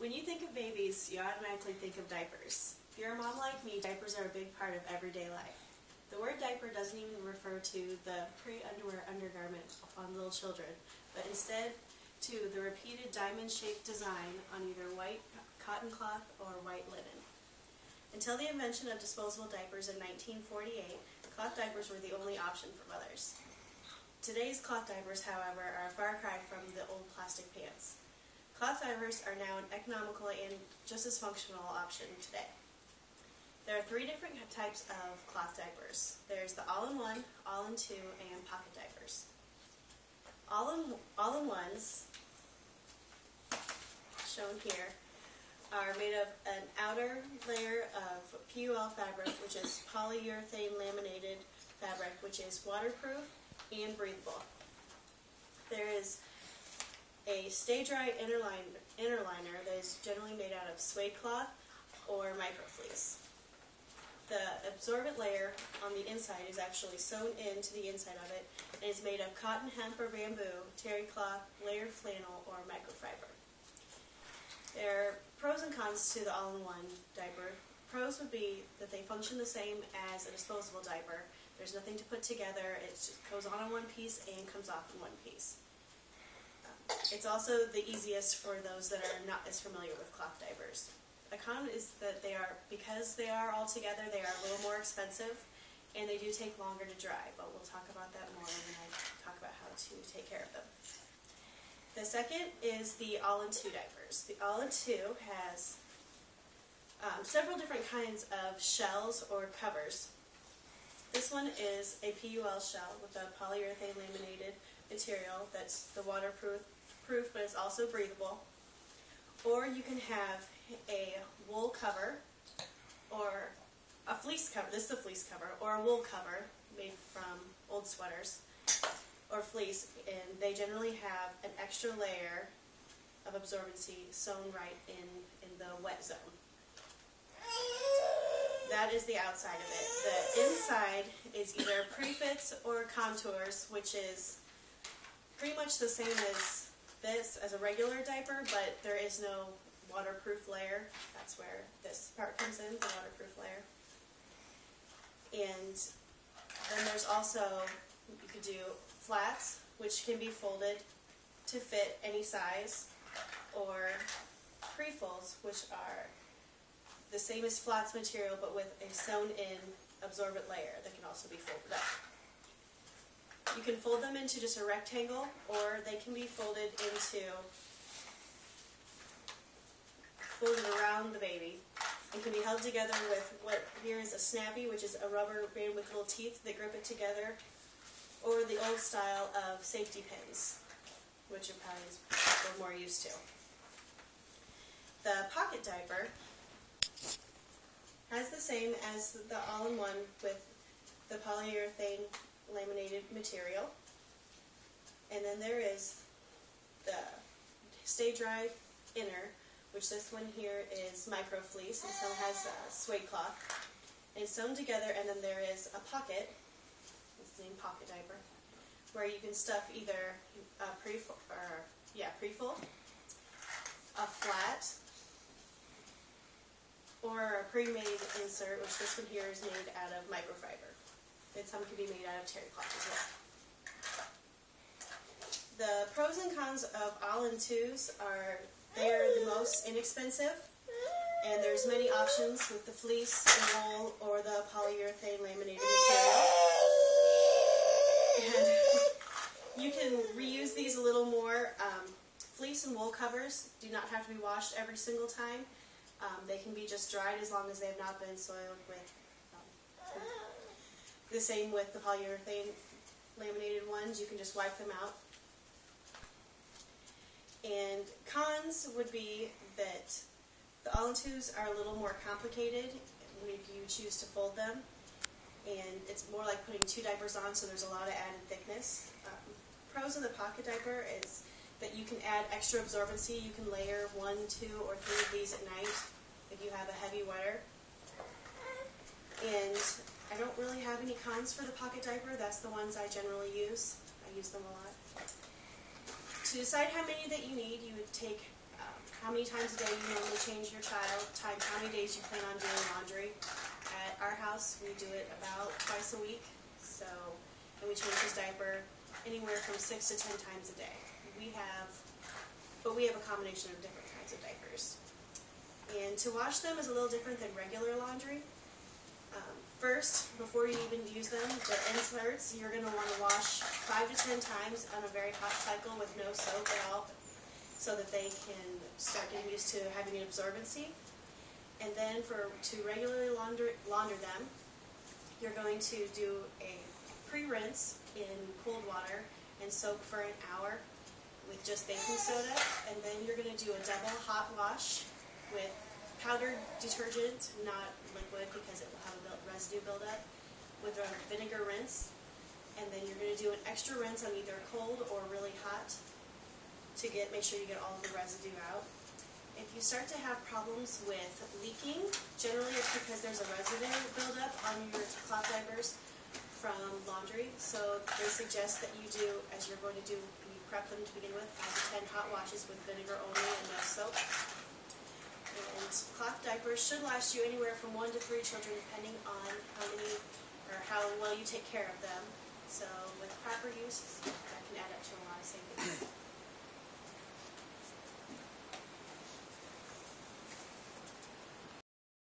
When you think of babies, you automatically think of diapers. If you're a mom like me, diapers are a big part of everyday life. The word diaper doesn't even refer to the pre-underwear undergarment on little children, but instead to the repeated diamond-shaped design on either white cotton cloth or white linen. Until the invention of disposable diapers in 1948, cloth diapers were the only option for mothers. Today's cloth diapers, however, are a far cry from the old plastic pants. Cloth diapers are now an economical and just as functional option today. There are three different types of cloth diapers. There's the all-in-one, all-in-two, and pocket diapers. All-in-ones, shown here, are made of an outer layer of PUL fabric, which is polyurethane laminated fabric, which is waterproof and breathable. There is a stay-dry inner liner that is generally made out of suede cloth or microfleece. The absorbent layer on the inside is actually sewn into the inside of it and is made of cotton, hemp, or bamboo, terry cloth, layered flannel, or microfiber. There are pros and cons to the all-in-one diaper. Pros would be that they function the same as a disposable diaper. There's nothing to put together. It just goes on in one piece and comes off in one piece. It's also the easiest for those that are not as familiar with cloth diapers. A con is that because they are all together, they are a little more expensive, and they do take longer to dry, but we'll talk about that more when I talk about how to take care of them. The second is the all-in-two diapers. The all-in-two has several different kinds of shells or covers. This one is a PUL shell with a polyurethane laminated material that's the waterproof, but it's also breathable. Or you can have a wool cover, or a fleece cover, this is a fleece cover, or a wool cover made from old sweaters, or fleece, and they generally have an extra layer of absorbency sewn right in the wet zone. That is the outside of it. The inside is either prefits or contours, which is pretty much the same as this, as a regular diaper, but there is no waterproof layer. That's where this part comes in, the waterproof layer. And then there's also, you could do flats, which can be folded to fit any size, or pre-folds, which are the same as flats material, but with a sewn-in absorbent layer that can also be folded up. You can fold them into just a rectangle, or they can be folded around the baby, and can be held together with what here is a snappy, which is a rubber band with little teeth that grip it together, or the old style of safety pins, which are probably we're more used to. The pocket diaper has the same as the all-in-one with the polyurethane laminated material, and then there is the stay-dry inner, which this one here is microfleece, and some has suede cloth, and it's sewn together. And then there is a pocket, it's the name pocket diaper, where you can stuff either a pre-fold, a flat, or a pre-made insert, which this one here is made out of microfiber. And some can be made out of terry cloth as well. The pros and cons of all-in-twos are they are the most inexpensive, and there's many options with the fleece, the wool, or the polyurethane laminated material. And you can reuse these a little more. Fleece and wool covers do not have to be washed every single time. They can be just dried as long as they have not been soiled with. The same with the polyurethane laminated ones. You can just wipe them out. And cons would be that the all-in-twos are a little more complicated if you choose to fold them, and it's more like putting two diapers on, so there's a lot of added thickness. Pros of the pocket diaper is that you can add extra absorbency. You can layer 1, 2, or 3 of these at night if you have a heavy wetter. And I don't really have any cons for the pocket diaper. That's the ones I generally use. I use them a lot. To decide how many that you need, you would take how many times a day you normally change your child, times how many days you plan on doing laundry. At our house, we do it about twice a week, and we change his diaper anywhere from 6 to 10 times a day. But we have a combination of different kinds of diapers. And to wash them is a little different than regular laundry. First, before you even use them, the inserts you're going to want to wash 5 to 10 times on a very hot cycle with no soap at all, so that they can start getting used to having an absorbency. And then to regularly launder them, you're going to do a pre-rinse in cold water and soak for an hour with just baking soda, and then you're going to do a double hot wash with powdered detergent, not liquid because it will have a residue buildup, with a vinegar rinse, and then you're going to do an extra rinse on either cold or really hot to make sure you get all of the residue out. If you start to have problems with leaking, generally it's because there's a residue buildup on your cloth diapers from laundry, so they suggest that you do, as you're going to do, you prep them to begin with, 5 to 10 hot washes with vinegar only and no soap. And cloth diapers should last you anywhere from 1 to 3 children, depending on how well you take care of them. So with proper use, that can add up to a lot of savings.